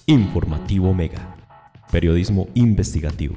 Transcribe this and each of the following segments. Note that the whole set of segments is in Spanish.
Informativo Mega. Periodismo investigativo.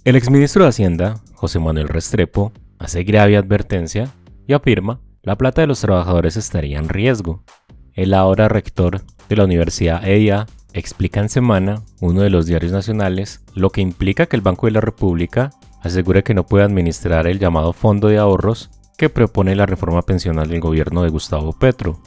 El exministro de Hacienda, José Manuel Restrepo, hace grave advertencia y afirma la plata de los trabajadores estaría en riesgo. El ahora rector de la Universidad EIA explica en Semana, uno de los diarios nacionales, lo que implica que el Banco de la República asegure que no puede administrar el llamado Fondo de Ahorros que propone la reforma pensional del gobierno de Gustavo Petro.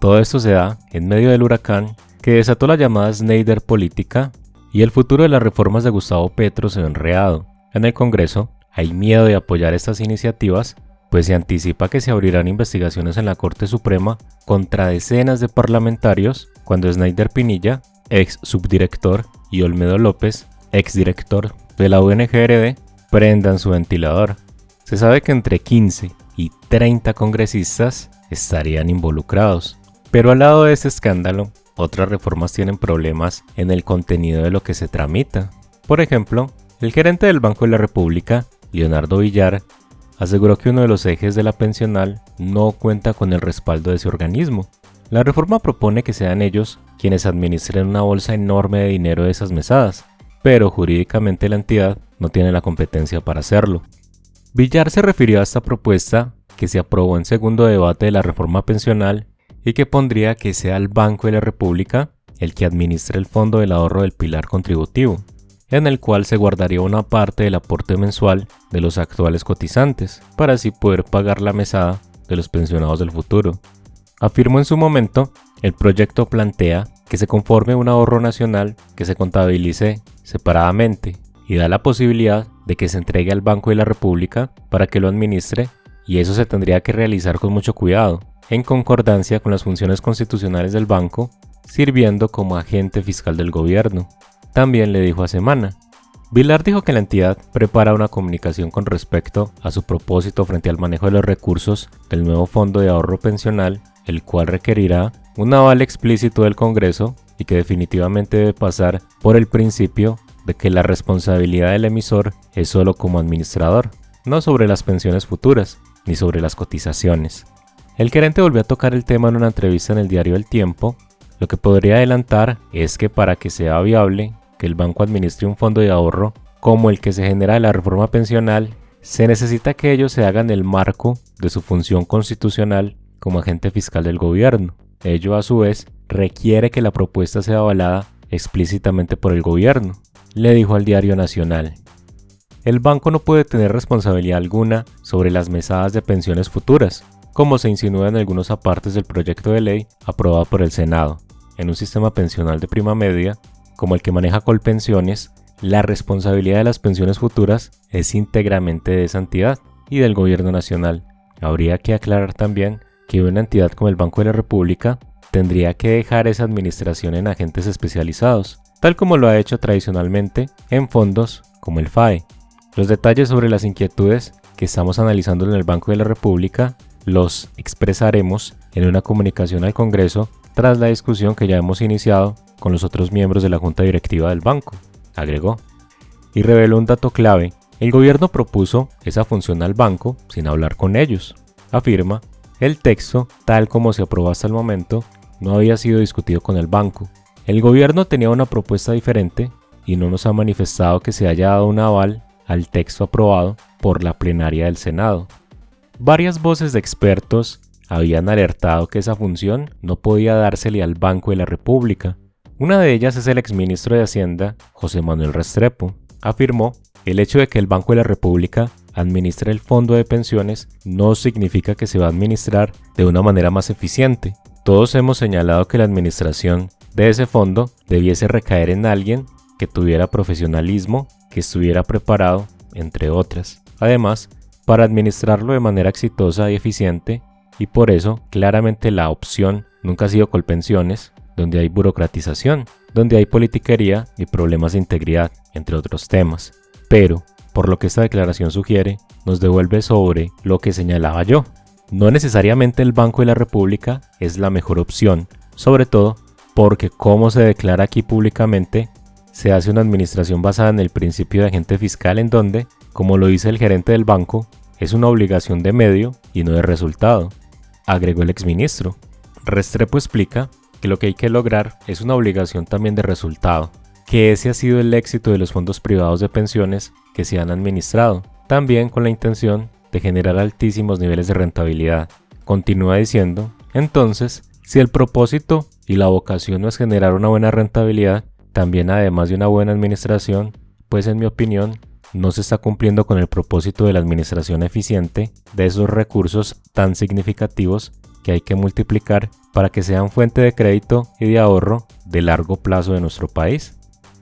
Todo esto se da en medio del huracán que desató la llamada Schneider política y el futuro de las reformas de Gustavo Petro se ve enredado. En el Congreso hay miedo de apoyar estas iniciativas, pues se anticipa que se abrirán investigaciones en la Corte Suprema contra decenas de parlamentarios cuando Schneider Pinilla, ex subdirector, y Olmedo López, ex director de la UNGRD, prendan su ventilador. Se sabe que entre 15 y 30 congresistas estarían involucrados, pero al lado de este escándalo, otras reformas tienen problemas en el contenido de lo que se tramita. Por ejemplo, el gerente del Banco de la República, Leonardo Villar, aseguró que uno de los ejes de la pensional no cuenta con el respaldo de ese organismo. La reforma propone que sean ellos quienes administren una bolsa enorme de dinero de esas mesadas, pero jurídicamente la entidad no tiene la competencia para hacerlo. Villar se refirió a esta propuesta que se aprobó en segundo debate de la reforma pensional y que pondría que sea el Banco de la República el que administre el fondo del ahorro del pilar contributivo, en el cual se guardaría una parte del aporte mensual de los actuales cotizantes, para así poder pagar la mesada de los pensionados del futuro. Afirmó en su momento, el proyecto plantea que se conforme un ahorro nacional que se contabilice separadamente y da la posibilidad de que se entregue al Banco de la República para que lo administre, y eso se tendría que realizar con mucho cuidado, en concordancia con las funciones constitucionales del banco, sirviendo como agente fiscal del gobierno. También le dijo a Semana. Villar dijo que la entidad prepara una comunicación con respecto a su propósito frente al manejo de los recursos del nuevo fondo de ahorro pensional, el cual requerirá un aval explícito del Congreso y que definitivamente debe pasar por el principio de que la responsabilidad del emisor es solo como administrador, no sobre las pensiones futuras ni sobre las cotizaciones. El gerente volvió a tocar el tema en una entrevista en el diario El Tiempo. Lo que podría adelantar es que para que sea viable que el banco administre un fondo de ahorro como el que se genera de la reforma pensional, se necesita que ello se haga en el marco de su función constitucional como agente fiscal del gobierno. Ello, a su vez, requiere que la propuesta sea avalada explícitamente por el gobierno, le dijo al diario Nacional. El banco no puede tener responsabilidad alguna sobre las mesadas de pensiones futuras, como se insinúa en algunos apartes del proyecto de ley aprobado por el Senado. En un sistema pensional de prima media, como el que maneja Colpensiones, la responsabilidad de las pensiones futuras es íntegramente de esa entidad y del gobierno nacional. Habría que aclarar también que una entidad como el Banco de la República tendría que dejar esa administración en agentes especializados, tal como lo ha hecho tradicionalmente en fondos como el FAE. Los detalles sobre las inquietudes que estamos analizando en el Banco de la República los expresaremos en una comunicación al Congreso tras la discusión que ya hemos iniciado con los otros miembros de la Junta Directiva del banco, agregó. Y reveló un dato clave: el gobierno propuso esa función al banco sin hablar con ellos. Afirma, el texto, tal como se aprobó hasta el momento, no había sido discutido con el banco. El gobierno tenía una propuesta diferente y no nos ha manifestado que se haya dado un aval al texto aprobado por la plenaria del Senado. Varias voces de expertos habían alertado que esa función no podía dársele al Banco de la República. Una de ellas es el exministro de Hacienda, José Manuel Restrepo. Afirmó, el hecho de que el Banco de la República administre el fondo de pensiones no significa que se va a administrar de una manera más eficiente. Todos hemos señalado que la administración de ese fondo debiese recaer en alguien que tuviera profesionalismo, que estuviera preparado, entre otras. Además, para administrarlo de manera exitosa y eficiente, y por eso claramente la opción nunca ha sido Colpensiones, donde hay burocratización, donde hay politiquería y problemas de integridad, entre otros temas. Pero, por lo que esta declaración sugiere, nos devuelve sobre lo que señalaba yo. No necesariamente el Banco de la República es la mejor opción, sobre todo porque, como se declara aquí públicamente, se hace una administración basada en el principio de agente fiscal en donde, como lo dice el gerente del banco, es una obligación de medio y no de resultado, agregó el exministro. Restrepo explica que lo que hay que lograr es una obligación también de resultado, que ese ha sido el éxito de los fondos privados de pensiones que se han administrado, también con la intención de generar altísimos niveles de rentabilidad. Continúa diciendo, entonces, si el propósito y la vocación no es generar una buena rentabilidad, también además de una buena administración, pues en mi opinión, no se está cumpliendo con el propósito de la administración eficiente de esos recursos tan significativos que hay que multiplicar para que sean fuente de crédito y de ahorro de largo plazo de nuestro país.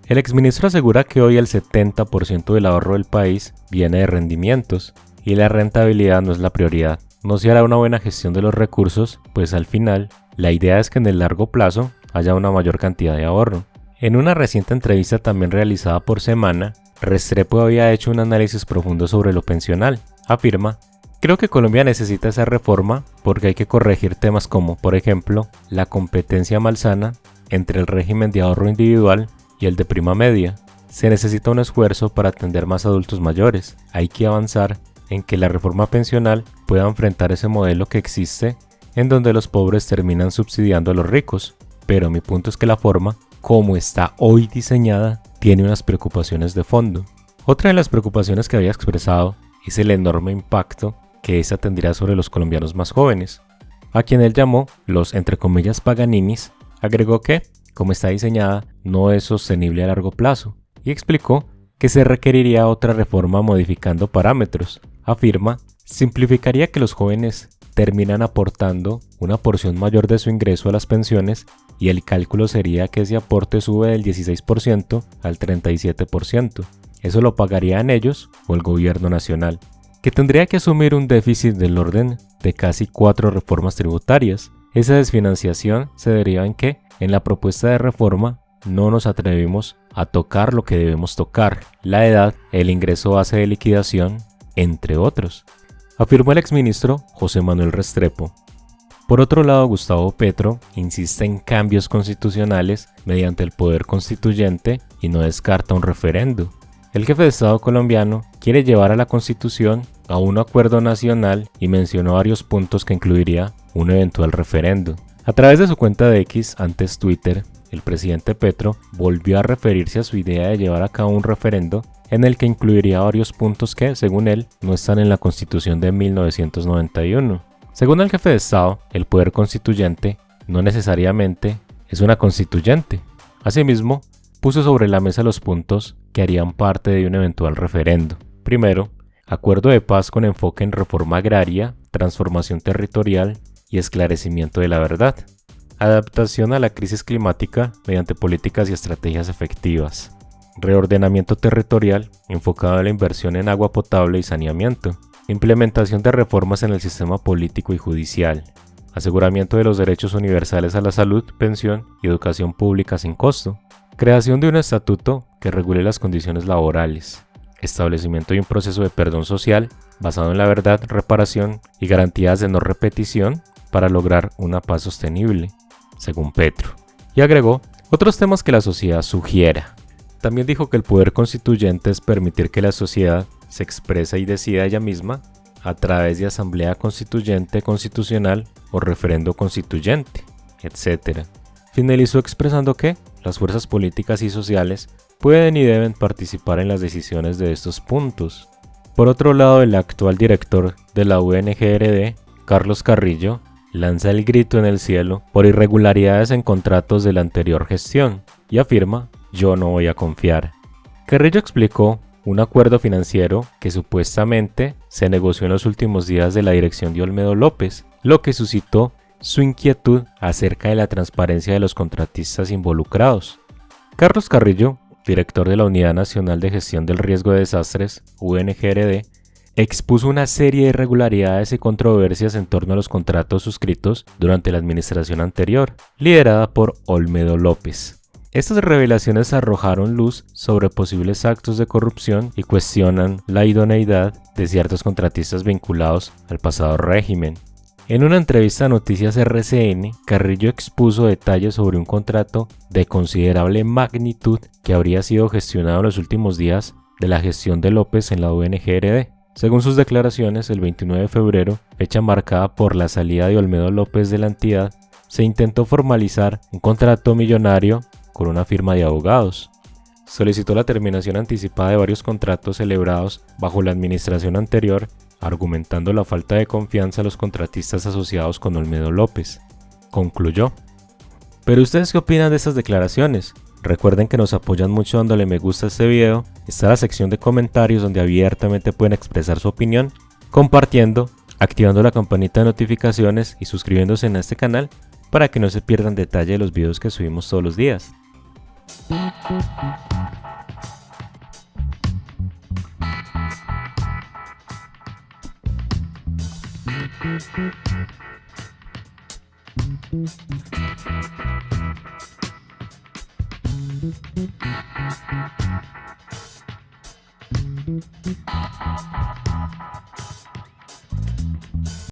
El exministro asegura que hoy el 70% del ahorro del país viene de rendimientos y la rentabilidad no es la prioridad. No se hará una buena gestión de los recursos, pues al final la idea es que en el largo plazo haya una mayor cantidad de ahorro. En una reciente entrevista también realizada por Semana, Restrepo había hecho un análisis profundo sobre lo pensional. Afirma, creo que Colombia necesita esa reforma porque hay que corregir temas como, por ejemplo, la competencia malsana entre el régimen de ahorro individual y el de prima media. Se necesita un esfuerzo para atender más adultos mayores. Hay que avanzar en que la reforma pensional pueda enfrentar ese modelo que existe en donde los pobres terminan subsidiando a los ricos. Pero mi punto es que la forma, como está hoy diseñada, tiene unas preocupaciones de fondo. Otra de las preocupaciones que había expresado es el enorme impacto que esta tendría sobre los colombianos más jóvenes, a quien él llamó los, entre comillas, paganinis. Agregó que, como está diseñada, no es sostenible a largo plazo, y explicó que se requeriría otra reforma modificando parámetros. Afirma, simplificaría que los jóvenes terminan aportando una porción mayor de su ingreso a las pensiones y el cálculo sería que ese aporte sube del 16% al 37%. Eso lo pagarían ellos o el gobierno nacional, que tendría que asumir un déficit del orden de casi 4 reformas tributarias. Esa desfinanciación se deriva en que, en la propuesta de reforma, no nos atrevimos a tocar lo que debemos tocar, la edad, el ingreso base de liquidación, entre otros, afirmó el exministro José Manuel Restrepo. Por otro lado, Gustavo Petro insiste en cambios constitucionales mediante el poder constituyente y no descarta un referendo. El jefe de Estado colombiano quiere llevar a la Constitución a un acuerdo nacional y mencionó varios puntos que incluiría un eventual referendo. A través de su cuenta de X, antes Twitter, el presidente Petro volvió a referirse a su idea de llevar a cabo un referendo en el que incluiría varios puntos que, según él, no están en la Constitución de 1991. Según el jefe de Estado, el poder constituyente no necesariamente es una constituyente. Asimismo, puso sobre la mesa los puntos que harían parte de un eventual referendo. Primero, acuerdo de paz con enfoque en reforma agraria, transformación territorial y esclarecimiento de la verdad. Adaptación a la crisis climática mediante políticas y estrategias efectivas. Reordenamiento territorial enfocado en la inversión en agua potable y saneamiento. Implementación de reformas en el sistema político y judicial. Aseguramiento de los derechos universales a la salud, pensión y educación pública sin costo. Creación de un estatuto que regule las condiciones laborales. Establecimiento de un proceso de perdón social basado en la verdad, reparación y garantías de no repetición para lograr una paz sostenible, según Petro. Y agregó otros temas que la sociedad sugiera. También dijo que el poder constituyente es permitir que la sociedad se exprese y decida ella misma a través de asamblea constituyente constitucional o referendo constituyente, etc. Finalizó expresando que las fuerzas políticas y sociales pueden y deben participar en las decisiones de estos puntos. Por otro lado, el actual director de la UNGRD, Carlos Carrillo, lanza el grito en el cielo por irregularidades en contratos de la anterior gestión y afirma: yo no voy a confiar. Carrillo explicó un acuerdo financiero que supuestamente se negoció en los últimos días de la dirección de Olmedo López, lo que suscitó su inquietud acerca de la transparencia de los contratistas involucrados. Carlos Carrillo, director de la Unidad Nacional de Gestión del Riesgo de Desastres, UNGRD, expuso una serie de irregularidades y controversias en torno a los contratos suscritos durante la administración anterior, liderada por Olmedo López. Estas revelaciones arrojaron luz sobre posibles actos de corrupción y cuestionan la idoneidad de ciertos contratistas vinculados al pasado régimen. En una entrevista a Noticias RCN, Carrillo expuso detalles sobre un contrato de considerable magnitud que habría sido gestionado en los últimos días de la gestión de López en la UNGRD. Según sus declaraciones, el 29 de febrero, fecha marcada por la salida de Olmedo López de la entidad, se intentó formalizar un contrato millonario con una firma de abogados. Solicitó la terminación anticipada de varios contratos celebrados bajo la administración anterior, argumentando la falta de confianza de los contratistas asociados con Olmedo López. Concluyó. ¿Pero ustedes qué opinan de estas declaraciones? Recuerden que nos apoyan mucho dándole me gusta a este video, está la sección de comentarios donde abiertamente pueden expresar su opinión, compartiendo, activando la campanita de notificaciones y suscribiéndose en este canal para que no se pierdan detalle de los videos que subimos todos los días.